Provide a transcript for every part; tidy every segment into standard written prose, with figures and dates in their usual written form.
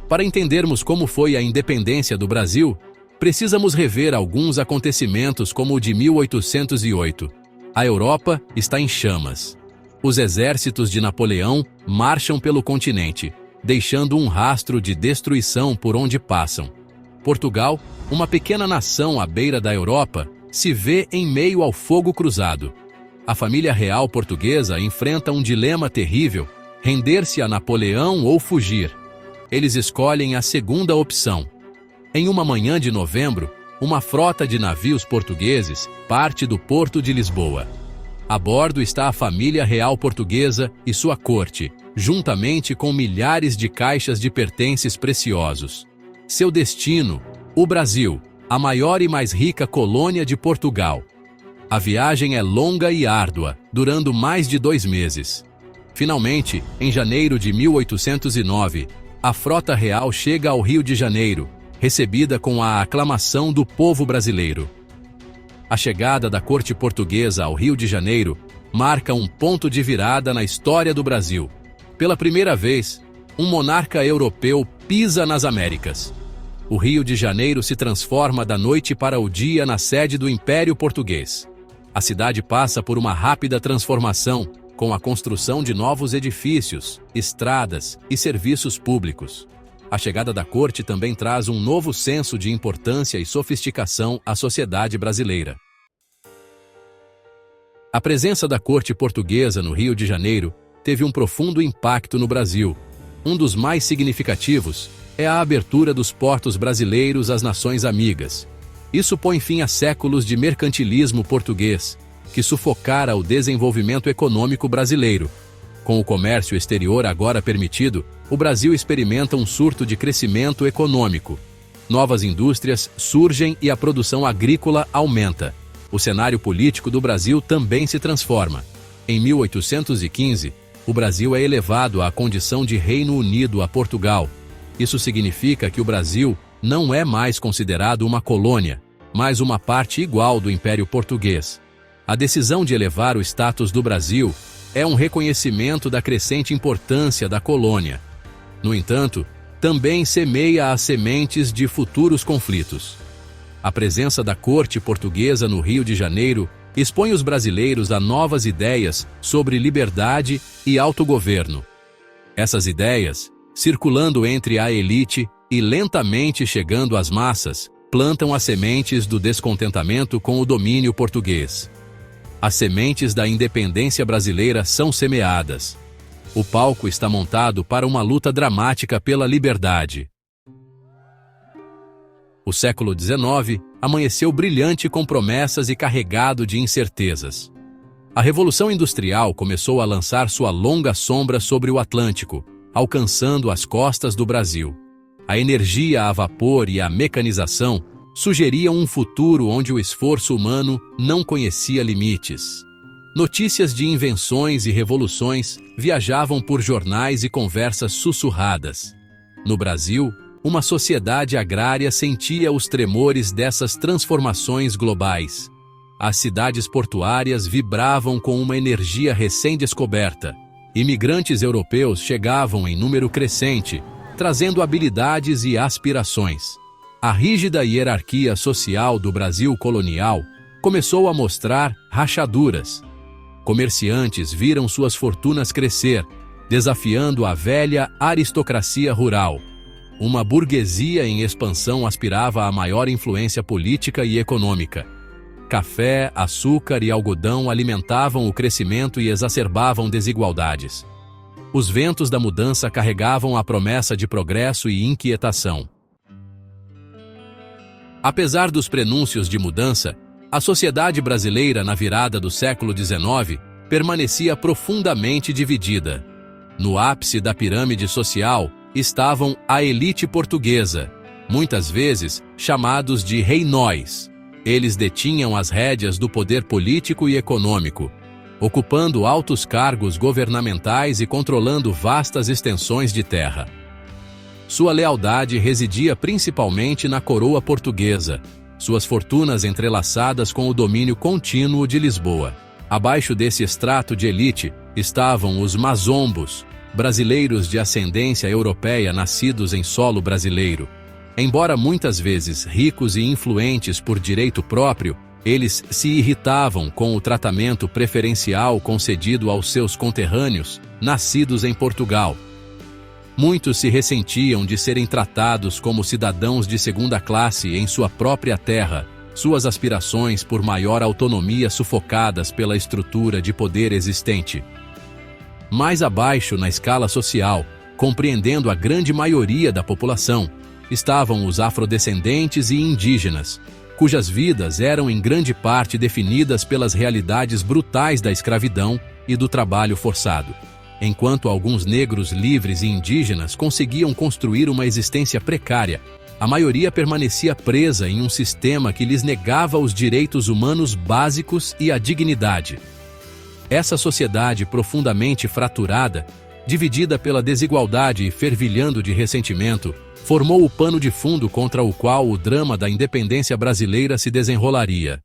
Para entendermos como foi a independência do Brasil, precisamos rever alguns acontecimentos como o de 1808. A Europa está em chamas. Os exércitos de Napoleão marcham pelo continente, deixando um rastro de destruição por onde passam. Portugal, uma pequena nação à beira da Europa, se vê em meio ao fogo cruzado. A família real portuguesa enfrenta um dilema terrível: render-se a Napoleão ou fugir. Eles escolhem a segunda opção. Em uma manhã de novembro, uma frota de navios portugueses parte do porto de Lisboa. A bordo está a família real portuguesa e sua corte, juntamente com milhares de caixas de pertences preciosos. Seu destino: o Brasil, a maior e mais rica colônia de Portugal. A viagem é longa e árdua, durando mais de 2 meses. Finalmente, em janeiro de 1809, a frota real chega ao Rio de Janeiro, recebida com a aclamação do povo brasileiro. A chegada da corte portuguesa ao Rio de Janeiro marca um ponto de virada na história do Brasil. Pela primeira vez, um monarca europeu pisa nas Américas. O Rio de Janeiro se transforma da noite para o dia na sede do Império Português. A cidade passa por uma rápida transformação, com a construção de novos edifícios, estradas e serviços públicos. A chegada da corte também traz um novo senso de importância e sofisticação à sociedade brasileira. A presença da corte portuguesa no Rio de Janeiro teve um profundo impacto no Brasil. Um dos mais significativos é a abertura dos portos brasileiros às nações amigas. Isso põe fim a séculos de mercantilismo português, que sufocara o desenvolvimento econômico brasileiro. Com o comércio exterior agora permitido, o Brasil experimenta um surto de crescimento econômico. Novas indústrias surgem e a produção agrícola aumenta. O cenário político do Brasil também se transforma. Em 1815, o Brasil é elevado à condição de Reino Unido a Portugal. Isso significa que o Brasil não é mais considerado uma colônia, mas uma parte igual do Império Português. A decisão de elevar o status do Brasil é um reconhecimento da crescente importância da colônia. No entanto, também semeia as sementes de futuros conflitos. A presença da corte portuguesa no Rio de Janeiro expõe os brasileiros a novas ideias sobre liberdade e autogoverno. Essas ideias, circulando entre a elite e lentamente chegando às massas, plantam as sementes do descontentamento com o domínio português. As sementes da independência brasileira são semeadas. O palco está montado para uma luta dramática pela liberdade. O século XIX amanheceu brilhante com promessas e carregado de incertezas. A Revolução Industrial começou a lançar sua longa sombra sobre o Atlântico, alcançando as costas do Brasil. A energia a vapor e a mecanização sugeriam um futuro onde o esforço humano não conhecia limites. Notícias de invenções e revoluções viajavam por jornais e conversas sussurradas. No Brasil, uma sociedade agrária sentia os tremores dessas transformações globais. As cidades portuárias vibravam com uma energia recém-descoberta. Imigrantes europeus chegavam em número crescente, trazendo habilidades e aspirações. A rígida hierarquia social do Brasil colonial começou a mostrar rachaduras. Comerciantes viram suas fortunas crescer, desafiando a velha aristocracia rural. Uma burguesia em expansão aspirava à maior influência política e econômica. Café, açúcar e algodão alimentavam o crescimento e exacerbavam desigualdades. Os ventos da mudança carregavam a promessa de progresso e inquietação. Apesar dos prenúncios de mudança, a sociedade brasileira na virada do século XIX permanecia profundamente dividida. No ápice da pirâmide social estavam a elite portuguesa, muitas vezes chamados de reinóis. Eles detinham as rédeas do poder político e econômico, ocupando altos cargos governamentais e controlando vastas extensões de terra. Sua lealdade residia principalmente na coroa portuguesa, suas fortunas entrelaçadas com o domínio contínuo de Lisboa. Abaixo desse extrato de elite estavam os mazombos, brasileiros de ascendência europeia nascidos em solo brasileiro. Embora muitas vezes ricos e influentes por direito próprio, eles se irritavam com o tratamento preferencial concedido aos seus conterrâneos, nascidos em Portugal. Muitos se ressentiam de serem tratados como cidadãos de segunda classe em sua própria terra, suas aspirações por maior autonomia sufocadas pela estrutura de poder existente. Mais abaixo na escala social, compreendendo a grande maioria da população, estavam os afrodescendentes e indígenas, cujas vidas eram em grande parte definidas pelas realidades brutais da escravidão e do trabalho forçado. Enquanto alguns negros livres e indígenas conseguiam construir uma existência precária, a maioria permanecia presa em um sistema que lhes negava os direitos humanos básicos e a dignidade. Essa sociedade profundamente fraturada, dividida pela desigualdade e fervilhando de ressentimento, formou o pano de fundo contra o qual o drama da independência brasileira se desenrolaria.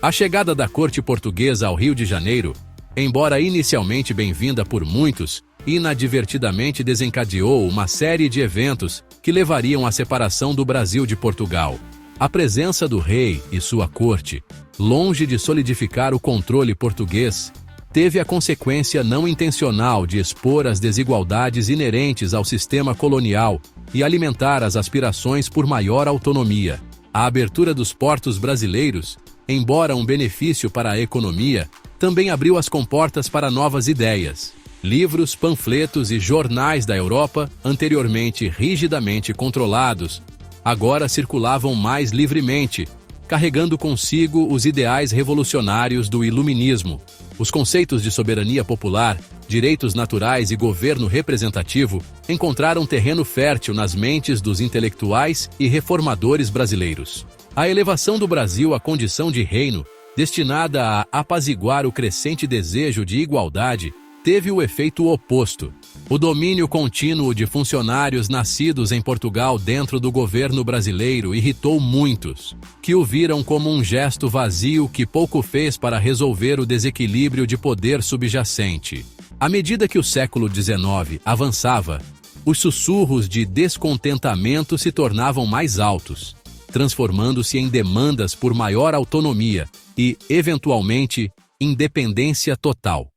A chegada da corte portuguesa ao Rio de Janeiro, embora inicialmente bem-vinda por muitos, inadvertidamente desencadeou uma série de eventos que levariam à separação do Brasil de Portugal. A presença do rei e sua corte, longe de solidificar o controle português, teve a consequência não intencional de expor as desigualdades inerentes ao sistema colonial e alimentar as aspirações por maior autonomia. A abertura dos portos brasileiros, embora um benefício para a economia, também abriu as comportas para novas ideias. Livros, panfletos e jornais da Europa, anteriormente rigidamente controlados, agora circulavam mais livremente, carregando consigo os ideais revolucionários do iluminismo. Os conceitos de soberania popular, direitos naturais e governo representativo encontraram terreno fértil nas mentes dos intelectuais e reformadores brasileiros. A elevação do Brasil à condição de reino, destinada a apaziguar o crescente desejo de igualdade, teve o efeito oposto. O domínio contínuo de funcionários nascidos em Portugal dentro do governo brasileiro irritou muitos, que o viram como um gesto vazio que pouco fez para resolver o desequilíbrio de poder subjacente. À medida que o século XIX avançava, os sussurros de descontentamento se tornavam mais altos, transformando-se em demandas por maior autonomia e, eventualmente, independência total.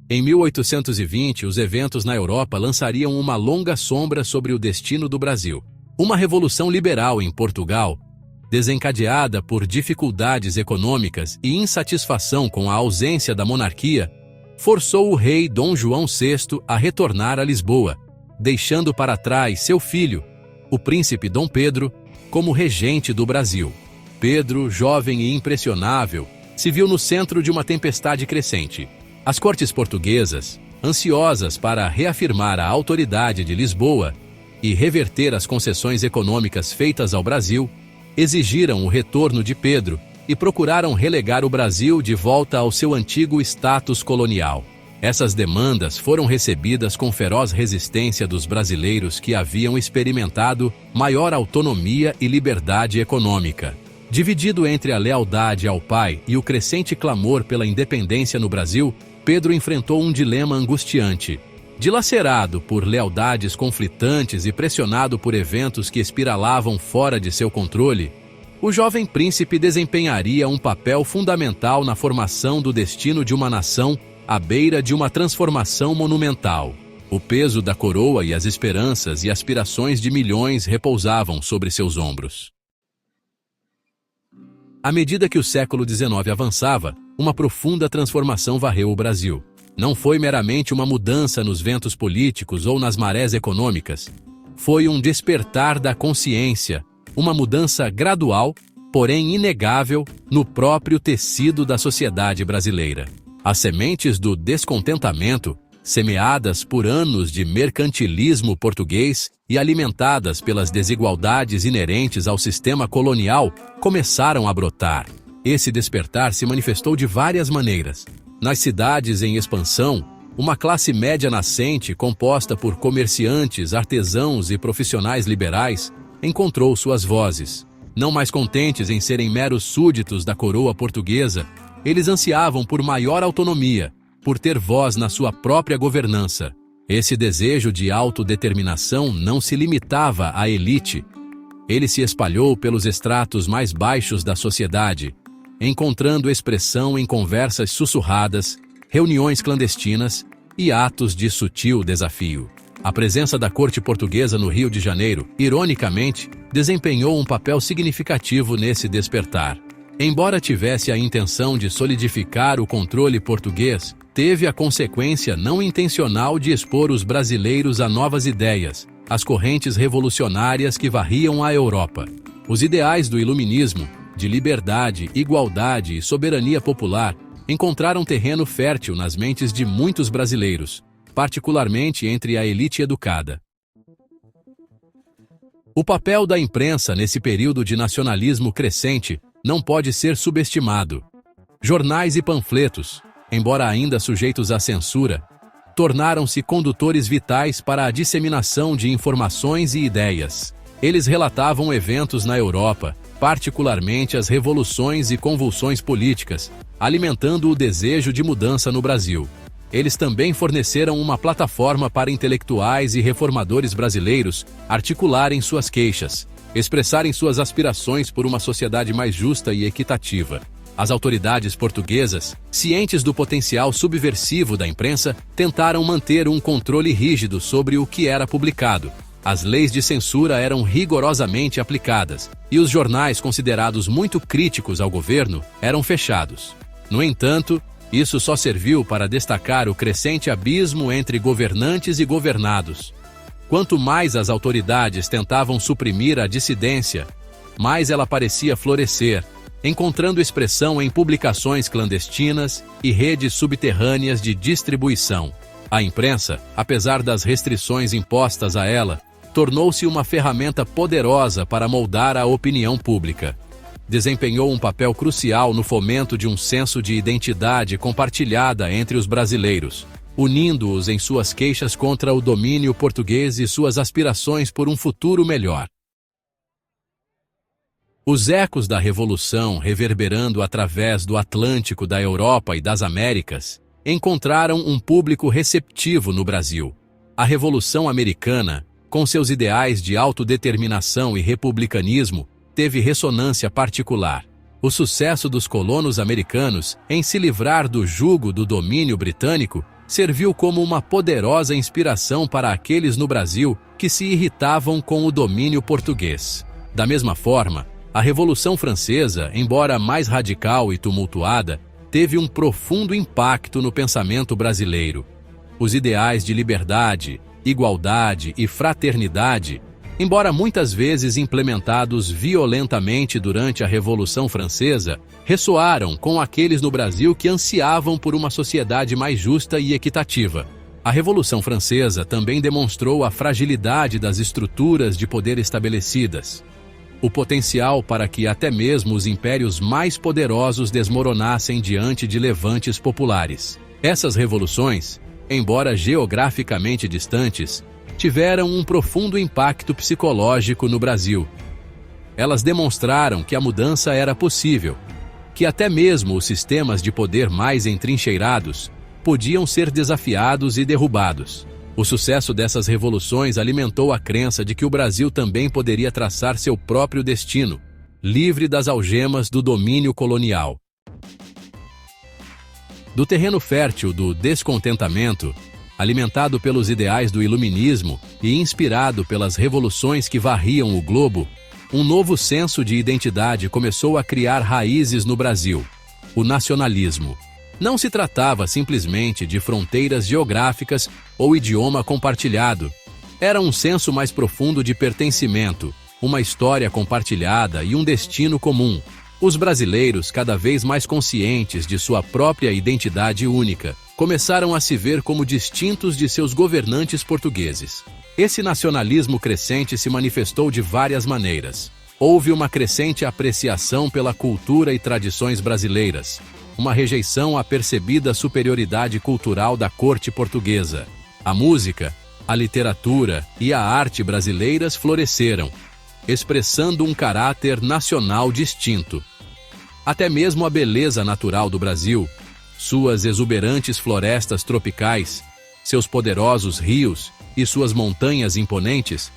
Em 1820, os eventos na Europa lançariam uma longa sombra sobre o destino do Brasil. Uma revolução liberal em Portugal, desencadeada por dificuldades econômicas e insatisfação com a ausência da monarquia, forçou o rei Dom João VI a retornar a Lisboa, deixando para trás seu filho, o príncipe Dom Pedro, como regente do Brasil. Pedro, jovem e impressionável, se viu no centro de uma tempestade crescente. As cortes portuguesas, ansiosas para reafirmar a autoridade de Lisboa e reverter as concessões econômicas feitas ao Brasil, exigiram o retorno de Pedro e procuraram relegar o Brasil de volta ao seu antigo status colonial. Essas demandas foram recebidas com feroz resistência dos brasileiros que haviam experimentado maior autonomia e liberdade econômica. Dividido entre a lealdade ao pai e o crescente clamor pela independência no Brasil, Pedro enfrentou um dilema angustiante. Dilacerado por lealdades conflitantes e pressionado por eventos que espiralavam fora de seu controle, o jovem príncipe desempenharia um papel fundamental na formação do destino de uma nação à beira de uma transformação monumental. O peso da coroa e as esperanças e aspirações de milhões repousavam sobre seus ombros. À medida que o século XIX avançava, uma profunda transformação varreu o Brasil. Não foi meramente uma mudança nos ventos políticos ou nas marés econômicas. Foi um despertar da consciência, uma mudança gradual, porém inegável, no próprio tecido da sociedade brasileira. As sementes do descontentamento, semeadas por anos de mercantilismo português e alimentadas pelas desigualdades inerentes ao sistema colonial, começaram a brotar. Esse despertar se manifestou de várias maneiras. Nas cidades em expansão, uma classe média nascente composta por comerciantes, artesãos e profissionais liberais encontrou suas vozes. Não mais contentes em serem meros súditos da coroa portuguesa, eles ansiavam por maior autonomia, por ter voz na sua própria governança. Esse desejo de autodeterminação não se limitava à elite. Ele se espalhou pelos estratos mais baixos da sociedade, encontrando expressão em conversas sussurradas, reuniões clandestinas e atos de sutil desafio. A presença da corte portuguesa no Rio de Janeiro, ironicamente, desempenhou um papel significativo nesse despertar. Embora tivesse a intenção de solidificar o controle português, teve a consequência não intencional de expor os brasileiros a novas ideias, as correntes revolucionárias que varriam a Europa. Os ideais do iluminismo, de liberdade, igualdade e soberania popular, encontraram terreno fértil nas mentes de muitos brasileiros, particularmente entre a elite educada. O papel da imprensa nesse período de nacionalismo crescente não pode ser subestimado. Jornais e panfletos, embora ainda sujeitos à censura, tornaram-se condutores vitais para a disseminação de informações e ideias. Eles relatavam eventos na Europa, particularmente as revoluções e convulsões políticas, alimentando o desejo de mudança no Brasil. Eles também forneceram uma plataforma para intelectuais e reformadores brasileiros articularem suas queixas, expressarem suas aspirações por uma sociedade mais justa e equitativa. As autoridades portuguesas, cientes do potencial subversivo da imprensa, tentaram manter um controle rígido sobre o que era publicado. As leis de censura eram rigorosamente aplicadas, e os jornais considerados muito críticos ao governo eram fechados. No entanto, isso só serviu para destacar o crescente abismo entre governantes e governados. Quanto mais as autoridades tentavam suprimir a dissidência, mais ela parecia florescer, encontrando expressão em publicações clandestinas e redes subterrâneas de distribuição. A imprensa, apesar das restrições impostas a ela, tornou-se uma ferramenta poderosa para moldar a opinião pública. Desempenhou um papel crucial no fomento de um senso de identidade compartilhada entre os brasileiros, unindo-os em suas queixas contra o domínio português e suas aspirações por um futuro melhor. Os ecos da Revolução, reverberando através do Atlântico da Europa e das Américas, encontraram um público receptivo no Brasil. A Revolução Americana, com seus ideais de autodeterminação e republicanismo, teve ressonância particular. O sucesso dos colonos americanos em se livrar do jugo do domínio britânico serviu como uma poderosa inspiração para aqueles no Brasil que se irritavam com o domínio português. Da mesma forma, a Revolução Francesa, embora mais radical e tumultuada, teve um profundo impacto no pensamento brasileiro. Os ideais de liberdade, igualdade e fraternidade, embora muitas vezes implementados violentamente durante a Revolução Francesa, ressoaram com aqueles no Brasil que ansiavam por uma sociedade mais justa e equitativa. A Revolução Francesa também demonstrou a fragilidade das estruturas de poder estabelecidas, o potencial para que até mesmo os impérios mais poderosos desmoronassem diante de levantes populares. Essas revoluções, embora geograficamente distantes, tiveram um profundo impacto psicológico no Brasil. Elas demonstraram que a mudança era possível, que até mesmo os sistemas de poder mais entrincheirados podiam ser desafiados e derrubados. O sucesso dessas revoluções alimentou a crença de que o Brasil também poderia traçar seu próprio destino, livre das algemas do domínio colonial. Do terreno fértil do descontentamento, alimentado pelos ideais do iluminismo e inspirado pelas revoluções que varriam o globo, um novo senso de identidade começou a criar raízes no Brasil: o nacionalismo. Não se tratava simplesmente de fronteiras geográficas ou idioma compartilhado. Era um senso mais profundo de pertencimento, uma história compartilhada e um destino comum. Os brasileiros, cada vez mais conscientes de sua própria identidade única, começaram a se ver como distintos de seus governantes portugueses. Esse nacionalismo crescente se manifestou de várias maneiras. Houve uma crescente apreciação pela cultura e tradições brasileiras, uma rejeição à percebida superioridade cultural da corte portuguesa. A música, a literatura e a arte brasileiras floresceram, expressando um caráter nacional distinto. Até mesmo a beleza natural do Brasil, Suas exuberantes florestas tropicais, seus poderosos rios e suas montanhas imponentes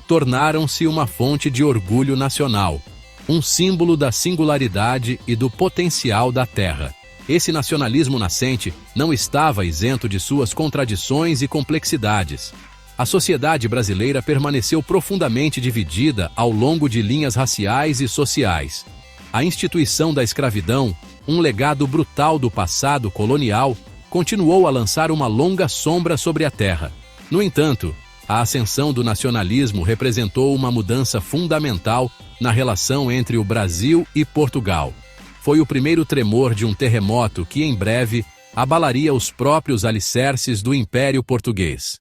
tornaram-se uma fonte de orgulho nacional, um símbolo da singularidade e do potencial da terra. Esse nacionalismo nascente não estava isento de suas contradições e complexidades. A sociedade brasileira permaneceu profundamente dividida ao longo de linhas raciais e sociais. A instituição da escravidão, um legado brutal do passado colonial, continuou a lançar uma longa sombra sobre a terra. No entanto, a ascensão do nacionalismo representou uma mudança fundamental na relação entre o Brasil e Portugal. Foi o primeiro tremor de um terremoto que, em breve, abalaria os próprios alicerces do Império Português.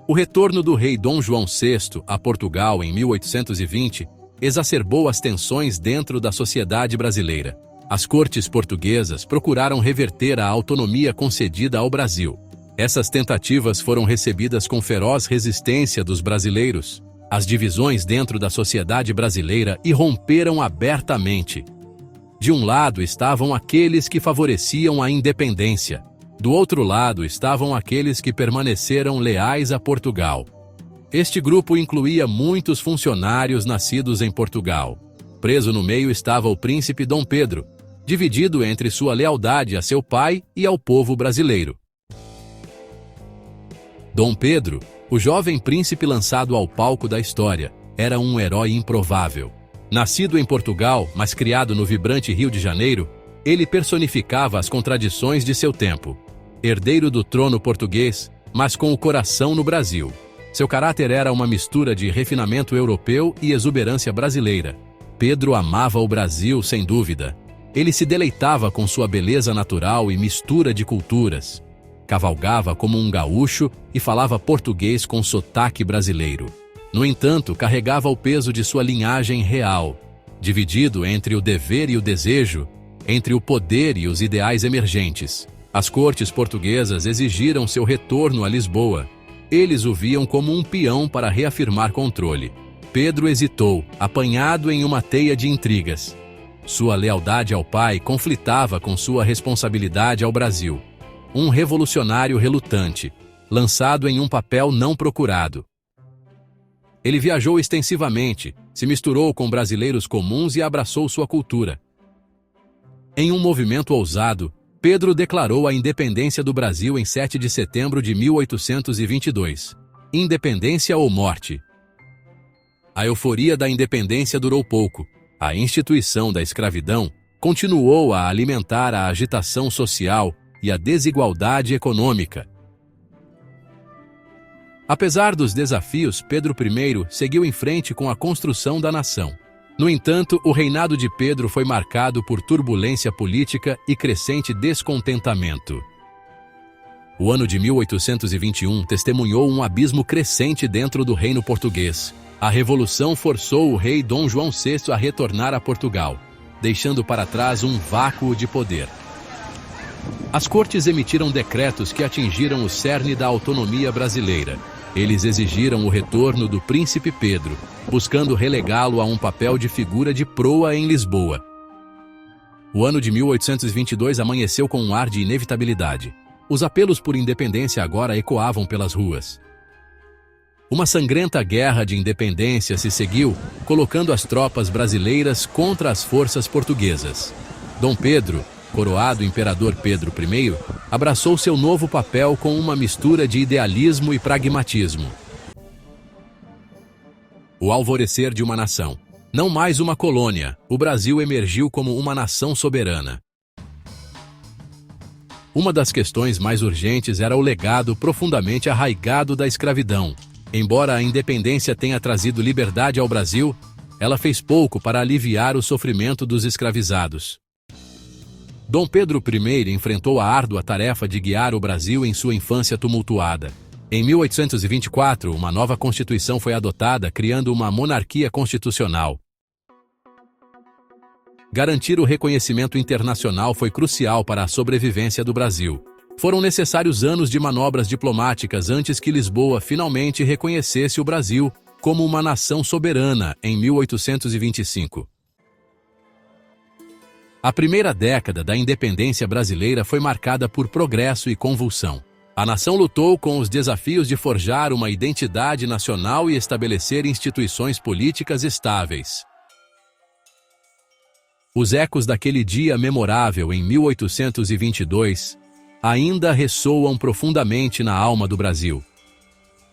O retorno do rei Dom João VI a Portugal em 1820 exacerbou as tensões dentro da sociedade brasileira. As cortes portuguesas procuraram reverter a autonomia concedida ao Brasil. Essas tentativas foram recebidas com feroz resistência dos brasileiros. As divisões dentro da sociedade brasileira irromperam abertamente. De um lado estavam aqueles que favoreciam a independência. Do outro lado estavam aqueles que permaneceram leais a Portugal. Este grupo incluía muitos funcionários nascidos em Portugal. Preso no meio estava o príncipe Dom Pedro, dividido entre sua lealdade a seu pai e ao povo brasileiro. Dom Pedro, o jovem príncipe lançado ao palco da história, era um herói improvável. Nascido em Portugal, mas criado no vibrante Rio de Janeiro, ele personificava as contradições de seu tempo. Herdeiro do trono português, mas com o coração no Brasil. Seu caráter era uma mistura de refinamento europeu e exuberância brasileira. Pedro amava o Brasil, sem dúvida. Ele se deleitava com sua beleza natural e mistura de culturas. Cavalgava como um gaúcho e falava português com sotaque brasileiro. No entanto, carregava o peso de sua linhagem real, dividido entre o dever e o desejo, entre o poder e os ideais emergentes. As cortes portuguesas exigiram seu retorno a Lisboa. Eles o viam como um peão para reafirmar controle. Pedro hesitou, apanhado em uma teia de intrigas. Sua lealdade ao pai conflitava com sua responsabilidade ao Brasil. Um revolucionário relutante, lançado em um papel não procurado. Ele viajou extensivamente, se misturou com brasileiros comuns e abraçou sua cultura. Em um movimento ousado, Pedro declarou a independência do Brasil em 7 de setembro de 1822. Independência ou morte? A euforia da independência durou pouco. A instituição da escravidão continuou a alimentar a agitação social e a desigualdade econômica. Apesar dos desafios, Pedro I seguiu em frente com a construção da nação. No entanto, o reinado de Pedro foi marcado por turbulência política e crescente descontentamento. O ano de 1821 testemunhou um abismo crescente dentro do reino português. A Revolução forçou o rei Dom João VI a retornar a Portugal, deixando para trás um vácuo de poder. As cortes emitiram decretos que atingiram o cerne da autonomia brasileira. Eles exigiram o retorno do príncipe Pedro, buscando relegá-lo a um papel de figura de proa em Lisboa. O ano de 1822 amanheceu com um ar de inevitabilidade. Os apelos por independência agora ecoavam pelas ruas. Uma sangrenta guerra de independência se seguiu, colocando as tropas brasileiras contra as forças portuguesas. Dom Pedro, coroado imperador Pedro I, abraçou seu novo papel com uma mistura de idealismo e pragmatismo. O alvorecer de uma nação. Não mais uma colônia, o Brasil emergiu como uma nação soberana. Uma das questões mais urgentes era o legado profundamente arraigado da escravidão. Embora a independência tenha trazido liberdade ao Brasil, ela fez pouco para aliviar o sofrimento dos escravizados. Dom Pedro I enfrentou a árdua tarefa de guiar o Brasil em sua infância tumultuada. Em 1824, uma nova Constituição foi adotada, criando uma monarquia constitucional. Garantir o reconhecimento internacional foi crucial para a sobrevivência do Brasil. Foram necessários anos de manobras diplomáticas antes que Lisboa finalmente reconhecesse o Brasil como uma nação soberana em 1825. A primeira década da independência brasileira foi marcada por progresso e convulsão. A nação lutou com os desafios de forjar uma identidade nacional e estabelecer instituições políticas estáveis. Os ecos daquele dia memorável em 1822 ainda ressoam profundamente na alma do Brasil.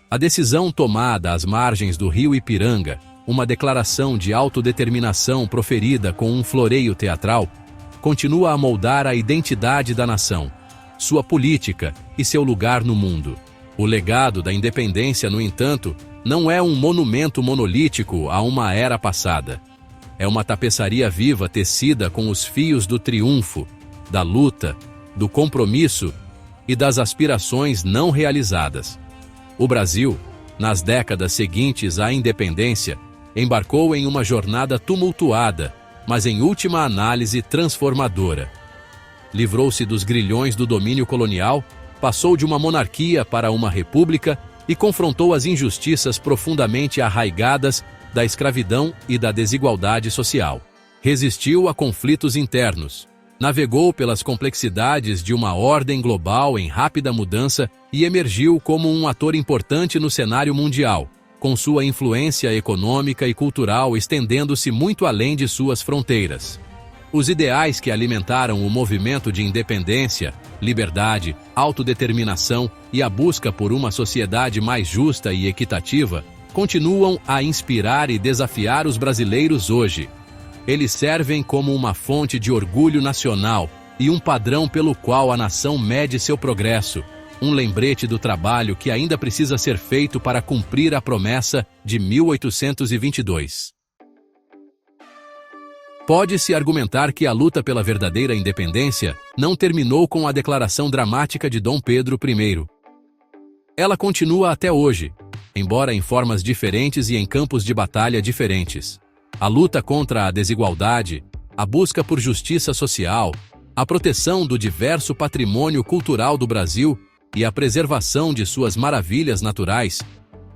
A decisão tomada às margens do rio Ipiranga, uma declaração de autodeterminação proferida com um floreio teatral, continua a moldar a identidade da nação, sua política e seu lugar no mundo. O legado da independência, no entanto, não é um monumento monolítico a uma era passada. É uma tapeçaria viva tecida com os fios do triunfo, da luta, do compromisso e das aspirações não realizadas. O Brasil, nas décadas seguintes à independência, embarcou em uma jornada tumultuada, mas em última análise transformadora. Livrou-se dos grilhões do domínio colonial, passou de uma monarquia para uma república e confrontou as injustiças profundamente arraigadas da escravidão e da desigualdade social. Resistiu a conflitos internos, navegou pelas complexidades de uma ordem global em rápida mudança e emergiu como um ator importante no cenário mundial, com sua influência econômica e cultural estendendo-se muito além de suas fronteiras. Os ideais que alimentaram o movimento de independência, liberdade, autodeterminação e a busca por uma sociedade mais justa e equitativa continuam a inspirar e desafiar os brasileiros hoje. Eles servem como uma fonte de orgulho nacional e um padrão pelo qual a nação mede seu progresso, um lembrete do trabalho que ainda precisa ser feito para cumprir a promessa de 1822. Pode-se argumentar que a luta pela verdadeira independência não terminou com a declaração dramática de Dom Pedro I. Ela continua até hoje, embora em formas diferentes e em campos de batalha diferentes. A luta contra a desigualdade, a busca por justiça social, a proteção do diverso patrimônio cultural do Brasil e a preservação de suas maravilhas naturais,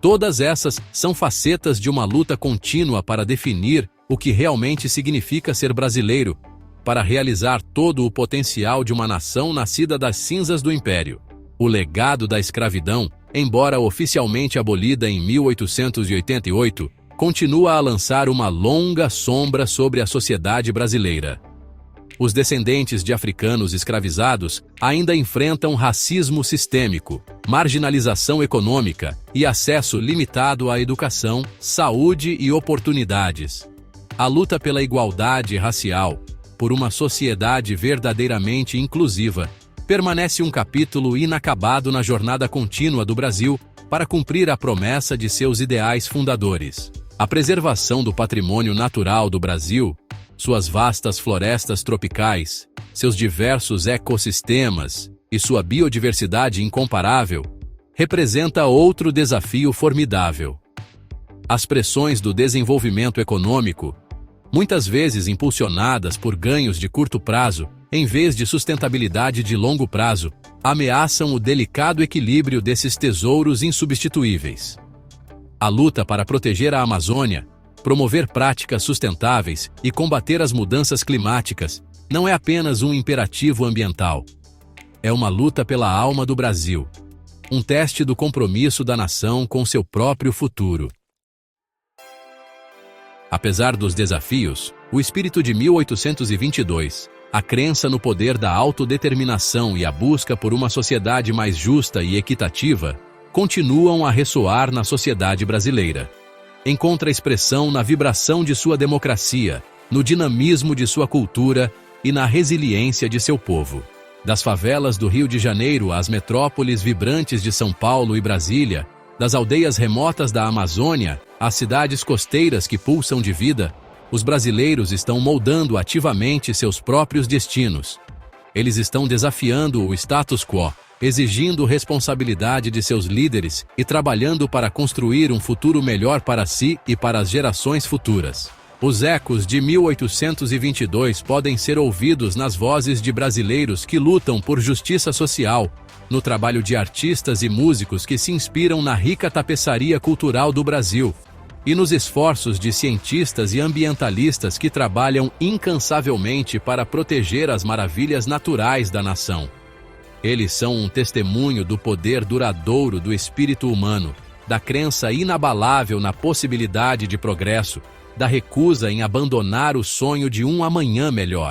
todas essas são facetas de uma luta contínua para definir o que realmente significa ser brasileiro, para realizar todo o potencial de uma nação nascida das cinzas do Império. O legado da escravidão, embora oficialmente abolida em 1888, continua a lançar uma longa sombra sobre a sociedade brasileira. Os descendentes de africanos escravizados ainda enfrentam racismo sistêmico, marginalização econômica e acesso limitado à educação, saúde e oportunidades. A luta pela igualdade racial, por uma sociedade verdadeiramente inclusiva, permanece um capítulo inacabado na jornada contínua do Brasil para cumprir a promessa de seus ideais fundadores. A preservação do patrimônio natural do Brasil, suas vastas florestas tropicais, seus diversos ecossistemas e sua biodiversidade incomparável, representa outro desafio formidável. As pressões do desenvolvimento econômico, muitas vezes impulsionadas por ganhos de curto prazo, em vez de sustentabilidade de longo prazo, ameaçam o delicado equilíbrio desses tesouros insubstituíveis. A luta para proteger a Amazônia, promover práticas sustentáveis e combater as mudanças climáticas não é apenas um imperativo ambiental. É uma luta pela alma do Brasil, um teste do compromisso da nação com seu próprio futuro. Apesar dos desafios, o espírito de 1822, a crença no poder da autodeterminação e a busca por uma sociedade mais justa e equitativa, continuam a ressoar na sociedade brasileira. Encontra expressão na vibração de sua democracia, no dinamismo de sua cultura e na resiliência de seu povo. Das favelas do Rio de Janeiro às metrópoles vibrantes de São Paulo e Brasília, das aldeias remotas da Amazônia às cidades costeiras que pulsam de vida, os brasileiros estão moldando ativamente seus próprios destinos. Eles estão desafiando o status quo, exigindo responsabilidade de seus líderes e trabalhando para construir um futuro melhor para si e para as gerações futuras. Os ecos de 1822 podem ser ouvidos nas vozes de brasileiros que lutam por justiça social, no trabalho de artistas e músicos que se inspiram na rica tapeçaria cultural do Brasil, e nos esforços de cientistas e ambientalistas que trabalham incansavelmente para proteger as maravilhas naturais da nação. Eles são um testemunho do poder duradouro do espírito humano, da crença inabalável na possibilidade de progresso, da recusa em abandonar o sonho de um amanhã melhor.